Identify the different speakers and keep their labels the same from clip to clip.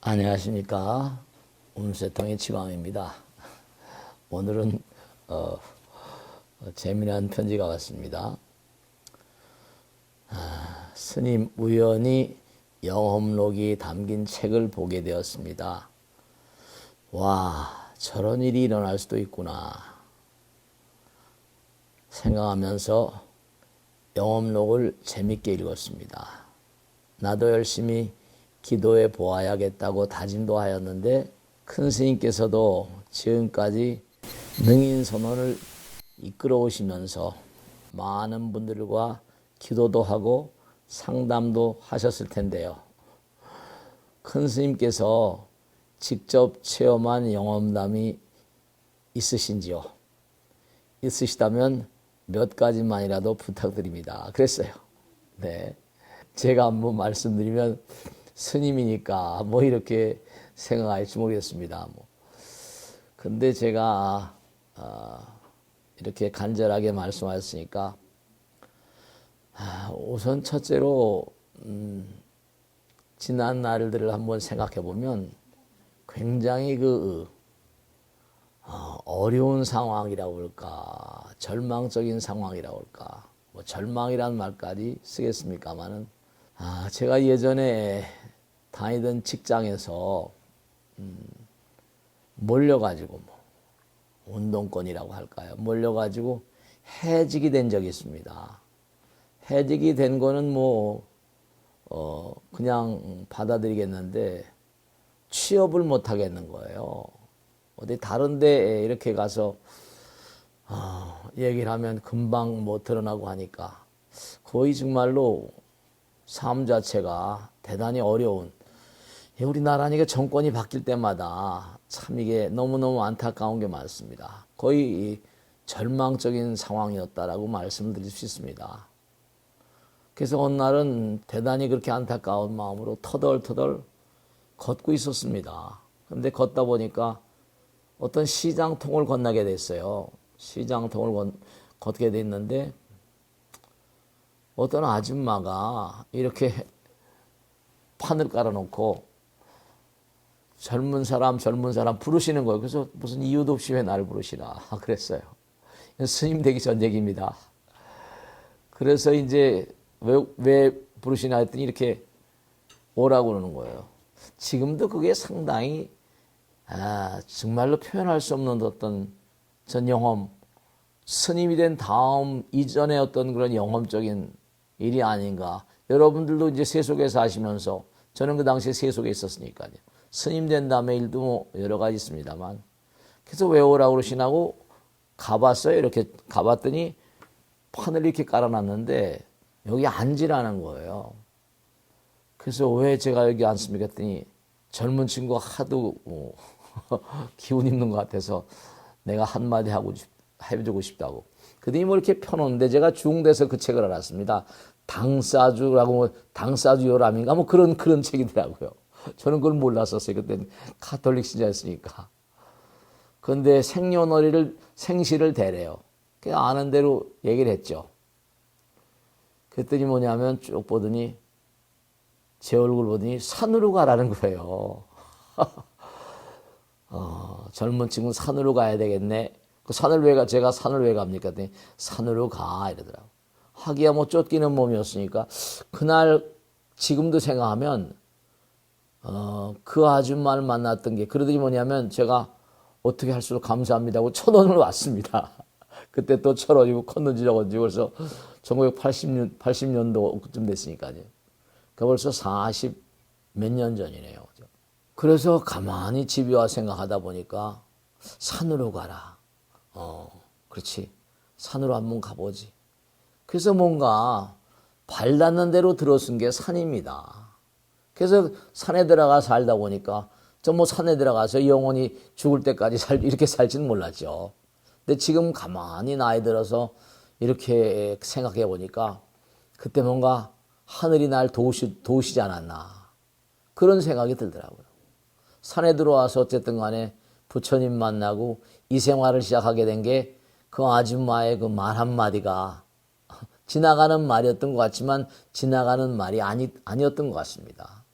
Speaker 1: 안녕하십니까. 운세통의 지광입니다. 오늘은 재미난 편지가 왔습니다. 스님 우연히 영험록이 담긴 책을 보게 되었습니다. 와, 저런 일이 일어날 수도 있구나 생각하면서 영험록을 재밌게 읽었습니다. 나도 열심히 기도해 보아야겠다고 다짐도 하였는데 큰 스님께서도 지금까지 능인선원을 이끌어 오시면서 많은 분들과 기도도 하고 상담도 하셨을 텐데요. 큰 스님께서 직접 체험한 영험담이 있으신지요? 있으시다면 몇 가지만이라도 부탁드립니다. 그랬어요. 네. 제가 한번 말씀드리면 스님이니까 뭐 이렇게 생각할지 모르겠습니다. 근데 제가 이렇게 간절하게 말씀하셨으니까 우선 첫째로 지난 날들을 한번 생각해 보면 굉장히 어려운 상황이라고 할까, 절망적인 상황이라고 할까, 뭐 절망이라는 말까지 쓰겠습니까마는 제가 예전에 다니던 직장에서 몰려가지고 운동권이라고 할까요? 몰려가지고 해직이 된 적이 있습니다. 해직이 된 거는 그냥 받아들이겠는데 취업을 못 하겠는 거예요. 어디 다른 데 이렇게 가서 얘기를 하면 금방 못 드러나고 하니까 거의 정말로 삶 자체가 대단히 어려운, 우리나라니까 정권이 바뀔 때마다 참 이게 너무너무 안타까운 게 많습니다. 거의 절망적인 상황이었다라고 말씀드릴 수 있습니다. 그래서 어느 날은 대단히 그렇게 안타까운 마음으로 터덜터덜 걷고 있었습니다. 그런데 걷다 보니까 어떤 시장통을 건너게 됐어요. 시장통을 걷게 됐는데 어떤 아줌마가 이렇게 판을 깔아놓고 젊은 사람 부르시는 거예요. 그래서 무슨 이유도 없이 왜 나를 부르시나 그랬어요. 스님 되기 전 얘기입니다. 그래서 이제 왜 부르시나 했더니 이렇게 오라고 그러는 거예요. 지금도 그게 상당히 정말로 표현할 수 없는 어떤 전 영험, 스님이 된 다음 이전의 어떤 그런 영험적인 일이 아닌가. 여러분들도 이제 세속에 사시면서, 저는 그 당시에 세속에 있었으니까요. 스님 된 다음에 일도 여러 가지 있습니다만. 그래서 왜 오라고 그러시나고 가봤어요. 이렇게 가봤더니 판을 이렇게 깔아놨는데 여기 앉으라는 거예요. 그래서 왜 제가 여기 앉습니까 했더니 젊은 친구가 하도 기운 있는 것 같아서 내가 한마디 해주고 싶다고. 그더니 이렇게 펴놓는데 제가 중대에서 그 책을 알았습니다. 당사주라고, 당사주 요람인가 그런 책이더라고요. 저는 그걸 몰랐었어요. 그때는 가톨릭 신자였으니까. 그런데 생시를 대래요. 그 아는 대로 얘기를 했죠. 그랬더니 뭐냐면 쭉 보더니 제 얼굴 보더니 산으로 가라는 거예요. 젊은 친구는 산으로 가야 되겠네. 제가 산을 왜 갑니까? 그랬더니 산으로 가 이러더라고. 하기야 쫓기는 몸이었으니까 그날 지금도 생각하면 그 아줌마를 만났던 게, 그러더니 뭐냐면 제가 어떻게 할수록 감사합니다 하고 1,000원을 왔습니다. 그때 또 1,000원이고 컸는지라고 그래서 1980년도쯤 됐으니까요. 그 벌써 40 몇 년 전이네요. 그래서 가만히 집에 와 생각하다 보니까 산으로 가라. 그렇지. 산으로 한번 가보지. 그래서 뭔가 발 닿는 대로 들어선 게 산입니다. 그래서 산에 들어가 살다 보니까 산에 들어가서 영원히 죽을 때까지 이렇게 살지는 몰랐죠. 근데 지금 가만히 나이 들어서 이렇게 생각해 보니까 그때 뭔가 하늘이 날 도우시지 않았나 그런 생각이 들더라고요. 산에 들어와서 어쨌든 간에 부처님 만나고 이 생활을 시작하게 된 게 그 아줌마의 그 말 한마디가 지나가는 말이었던 것 같지만 지나가는 말이 아니었던 것 같습니다.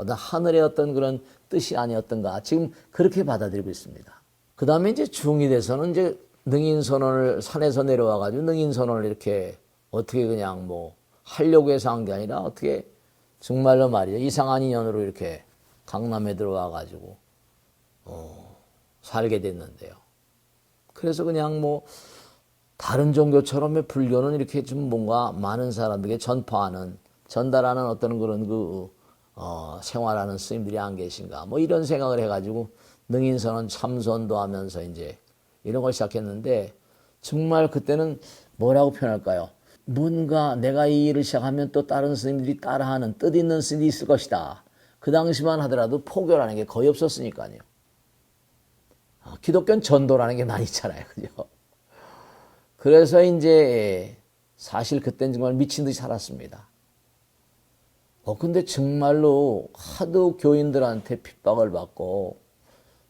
Speaker 1: 어떤 하늘의 어떤 그런 뜻이 아니었던가 지금 그렇게 받아들이고 있습니다. 그 다음에 이제 중2 돼서는 이제 능인선언을 산에서 내려와가지고 능인선언을 이렇게 어떻게 그냥 뭐 하려고 해서 한 게 아니라 어떻게 정말로 말이죠. 이상한 인연으로 이렇게 강남에 들어와가지고 살게 됐는데요. 그래서 그냥 뭐 다른 종교처럼의 불교는 이렇게 좀 뭔가 많은 사람들에게 전파하는 전달하는 어떤 그런 생활하는 스님들이 안 계신가 뭐 이런 생각을 해가지고 능인선언 참선도 하면서 이제 이런 걸 시작했는데 정말 그때는 뭐라고 표현할까요? 뭔가 내가 이 일을 시작하면 또 다른 스님들이 따라하는 뜻있는 스님이 있을 것이다. 그 당시만 하더라도 포교라는 게 거의 없었으니까요. 기독교는 전도라는 게 많이 있잖아요. 그죠? 그래서 이제 사실 그때는 정말 미친 듯이 살았습니다. 근데 정말로 하도 교인들한테 핍박을 받고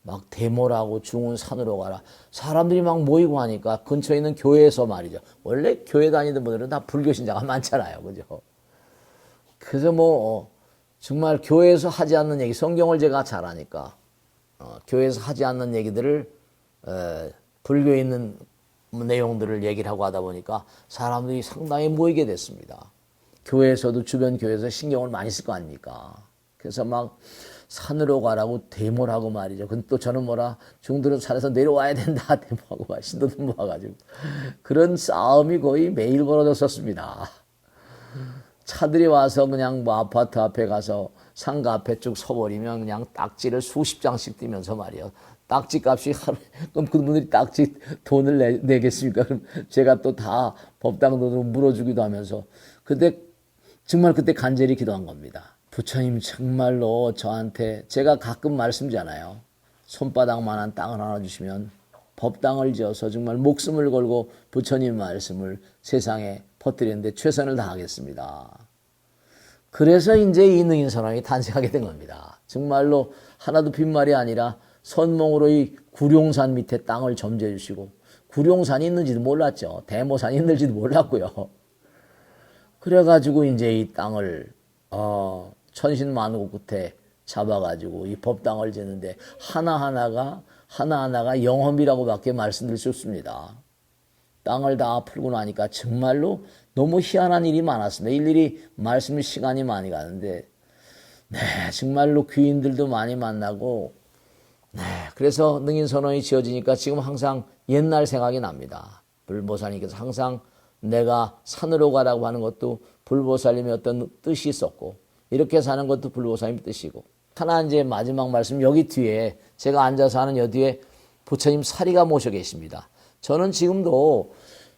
Speaker 1: 막 데모를 하고 중은 산으로 가라. 사람들이 막 모이고 하니까 근처에 있는 교회에서 말이죠. 원래 교회 다니던 분들은 다 불교 신자가 많잖아요. 그죠? 그래서 뭐 정말 교회에서 하지 않는 얘기, 성경을 제가 잘 아니까 교회에서 하지 않는 얘기들을 불교에 있는 내용들을 얘기를 하고 하다 보니까 사람들이 상당히 모이게 됐습니다. 교회에서도 주변 교회에서 신경을 많이 쓸 거 아닙니까? 그래서 막 산으로 가라고 데모를 하고 말이죠. 근데 또 저는 뭐라 중들은 산에서 내려와야 된다 데모하고 막 신도들 모아가지고 그런 싸움이 거의 매일 벌어졌었습니다. 차들이 와서 그냥 뭐 아파트 앞에 가서 상가 앞에 쭉 서버리면 그냥 딱지를 수십 장씩 띄면서 말이요. 딱지 값이 그럼 그분들이 딱지 돈을 내겠습니까? 그럼 제가 또 다 법당 돈으로 물어주기도 하면서 정말 그때 간절히 기도한 겁니다. 부처님 정말로 저한테 제가 가끔 말씀잖아요. 손바닥만한 땅을 하나 주시면 법당을 지어서 정말 목숨을 걸고 부처님 말씀을 세상에 퍼뜨리는데 최선을 다하겠습니다. 그래서 이제 이 능인선언이 탄생하게 된 겁니다. 정말로 하나도 빈말이 아니라 선몽으로 이 구룡산 밑에 땅을 점지해 주시고 구룡산이 있는지도 몰랐죠. 대모산이 있는지도 몰랐고요. 그래가지고 이제 이 땅을 천신만고 끝에 잡아가지고 이 법당을 짓는데 하나하나가 영험이라고밖에 말씀드릴 수 없습니다. 땅을 다 풀고 나니까 정말로 너무 희한한 일이 많았습니다. 일일이 말씀 시간이 많이 가는데 정말로 귀인들도 많이 만나고 그래서 능인선언이 지어지니까 지금 항상 옛날 생각이 납니다. 불보살님께서 항상 내가 산으로 가라고 하는 것도 불보살님의 어떤 뜻이 있었고 이렇게 사는 것도 불보살님의 뜻이고 하나 이제 마지막 말씀 여기 뒤에 제가 앉아서 하는 여 뒤에 부처님 사리가 모셔 계십니다. 저는 지금도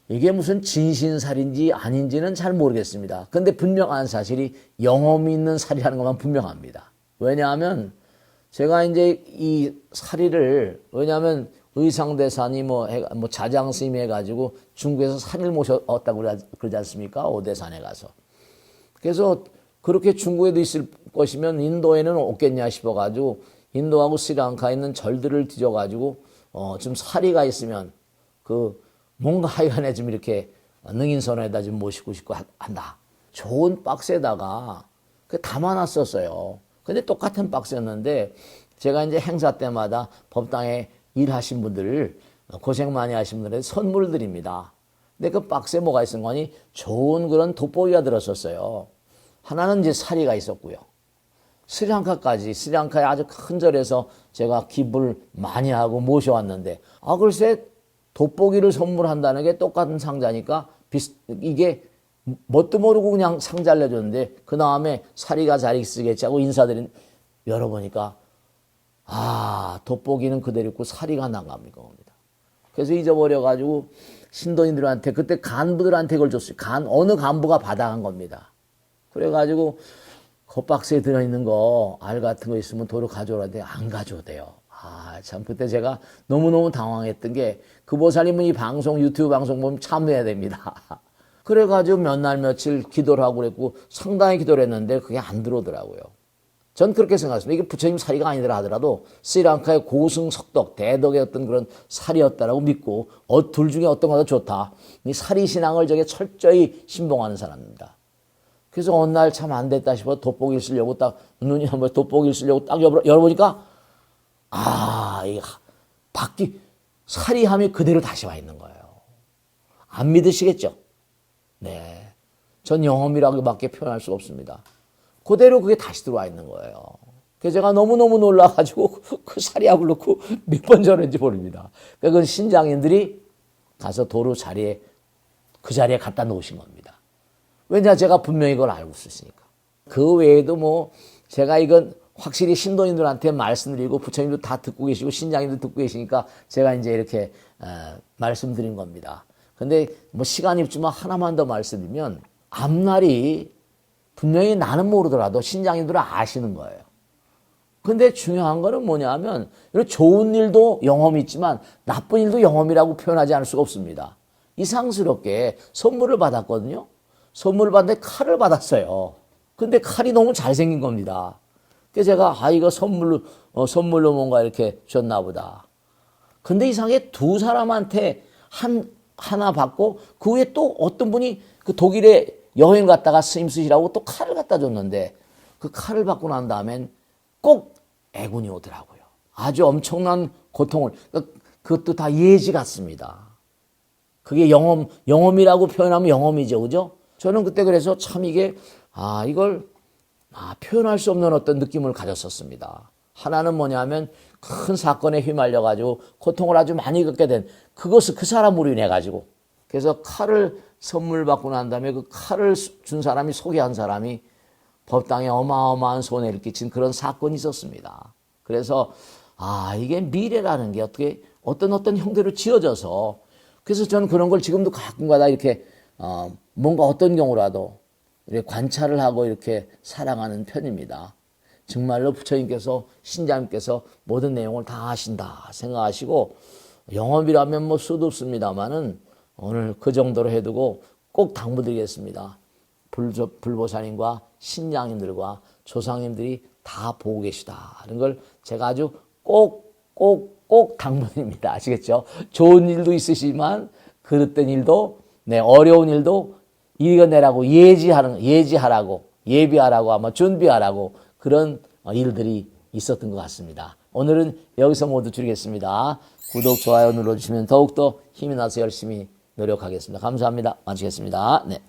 Speaker 1: 이게 무슨 진신살인지 아닌지는 잘 모르겠습니다. 근데 분명한 사실이 영험이 있는 살이라는 것만 분명합니다. 왜냐하면 제가 이제 이 사리를 왜냐하면 의상대사니 뭐 자장스님 해가지고 중국에서 사리를 모셨다고 그러지 않습니까? 오대산에 가서. 그래서 그렇게 중국에도 있을 것이면 인도에는 없겠냐 싶어가지고 인도하고 스리랑카에 있는 절들을 뒤져가지고 좀 사리가 있으면 뭔가 하여간에 좀 이렇게 능인선언에다 좀 모시고 싶고 한다. 좋은 박스에다가 담아놨었어요. 근데 똑같은 박스였는데 제가 이제 행사 때마다 법당에 일하신 분들 고생 많이 하신 분들한테 선물을 드립니다. 근데 그 박스에 뭐가 있은 거니 좋은 그런 돋보기가 들었었어요. 하나는 이제 사리가 있었고요. 스리랑카에 아주 큰 절에서 제가 기부를 많이 하고 모셔왔는데 글쎄 돋보기를 선물한다는 게 똑같은 상자니까 이게 뭣도 모르고 그냥 상자를 내줬는데 그 다음에 사리가 잘 있으겠지 하고 인사드린 열어보니까 돋보기는 그대로 있고 사리가 난감한 겁니다. 그래서 잊어버려가지고 신도님들한테 그때 간부들한테 그걸 줬어요. 어느 간부가 받아간 겁니다. 그래가지고 그 박스에 들어있는 거 알 같은 거 있으면 도로 가져오라는데 안 가져오대요. 참 그때 제가 너무너무 당황했던 게 그 보살님은 이 유튜브 방송 보면 참여해야 됩니다. 그래가지고 몇 날 며칠 기도를 하고 그랬고 상당히 기도를 했는데 그게 안 들어오더라고요. 전 그렇게 생각했습니다. 이게 부처님 사리가 아니더라 하더라도 스리랑카의 고승석덕 대덕의 어떤 그런 사리였다라고 믿고 둘 중에 어떤 거가 더 좋다. 이 사리 신앙을 저게 철저히 신봉하는 사람입니다. 그래서 어느 날 참 안 됐다 싶어 돋보기를 쓰려고 딱 눈이 한번 돋보기를 쓰려고 딱 열어보니까 이 바퀴 사리함이 그대로 다시 와 있는 거예요. 안 믿으시겠죠? 네. 전 영험이라고밖에 표현할 수가 없습니다. 그대로 그게 다시 들어와 있는 거예요. 그래서 제가 너무너무 놀라가지고 그 사리압을 놓고 몇 번 저랬는지 모릅니다. 그건 신장인들이 가서 도로 자리에 그 자리에 갖다 놓으신 겁니다. 왜냐 제가 분명히 그걸 알고 있으니까. 그 외에도 뭐 제가 이건 확실히 신도님들한테 말씀드리고 부처님도 다 듣고 계시고 신장님도 듣고 계시니까 제가 이제 이렇게 말씀드린 겁니다. 근데 뭐 시간이 없지만 하나만 더 말씀드리면 앞날이 분명히 나는 모르더라도 신장님들은 아시는 거예요. 근데 중요한 거는 뭐냐 하면 좋은 일도 영험이 있지만 나쁜 일도 영험이라고 표현하지 않을 수가 없습니다. 이상스럽게 선물을 받았거든요. 선물을 받는데 칼을 받았어요. 근데 칼이 너무 잘생긴 겁니다. 그래서 제가 이거 선물로 뭔가 이렇게 줬나 보다. 근데 이상하게 두 사람한테 하나 받고 그 후에 또 어떤 분이 그 독일에 여행 갔다가 스님 쓰시라고 또 칼을 갖다 줬는데 그 칼을 받고 난 다음엔 꼭 애군이 오더라고요. 아주 엄청난 고통을. 그것도 다 예지 같습니다. 그게 영험이라고 표현하면 영험이죠. 그죠? 저는 그때 그래서 참 이게, 이걸, 표현할 수 없는 어떤 느낌을 가졌었습니다. 하나는 뭐냐면 큰 사건에 휘말려가지고 고통을 아주 많이 겪게 된 그것을 그 사람으로 인해가지고. 그래서 칼을 선물 받고 난 다음에 그 칼을 준 사람이 소개한 사람이 법당에 어마어마한 손해를 끼친 그런 사건이 있었습니다. 그래서 이게 미래라는 게 어떤 형태로 지어져서 그래서 저는 그런 걸 지금도 가끔가다 이렇게 뭔가 어떤 경우라도 이렇게 관찰을 하고 이렇게 살아가는 편입니다. 정말로 부처님께서 신자님께서 모든 내용을 다 아신다 생각하시고 영업이라면 뭐 수도 없습니다만은 오늘 그 정도로 해두고 꼭 당부드리겠습니다. 불보살님과 신장님들과 조상님들이 다 보고 계시다는 걸 제가 아주 꼭 당부드립니다. 아시겠죠? 좋은 일도 있으시지만 그릇된 일도 어려운 일도 이겨내라고 예지하라고 예비하라고 아마 준비하라고 그런 일들이 있었던 것 같습니다. 오늘은 여기서 모두 줄이겠습니다. 구독, 좋아요 눌러주시면 더욱더 힘이 나서 열심히 노력하겠습니다. 감사합니다. 마치겠습니다. 네.